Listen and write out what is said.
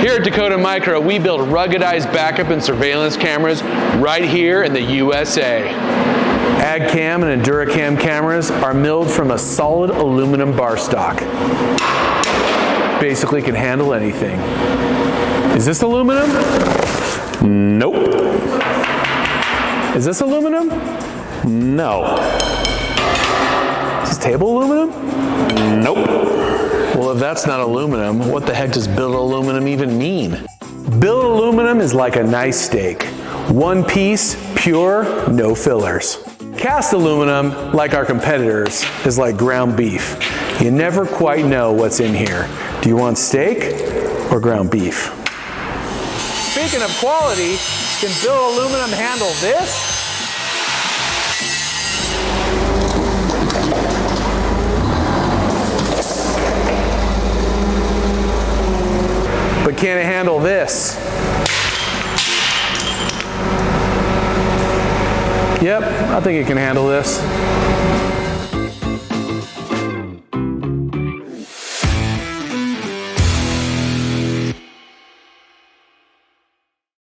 Here at Dakota Micro, we build ruggedized backup and surveillance cameras right here in the USA. AgCam and EnduraCam cameras are milled from a solid aluminum bar stock. Basically can handle anything. Is this aluminum? Nope. Is this aluminum? No. Is this table aluminum? Nope. Well, if that's not aluminum, what the heck does billet aluminum even mean? Billet aluminum is like a nice steak. One piece, pure, no fillers. Cast aluminum, like our competitors, is like ground beef. You never quite know what's in here. Do you want steak or ground beef? Speaking of quality, can billet aluminum handle this? But can it handle this? Yep, I think it can handle this.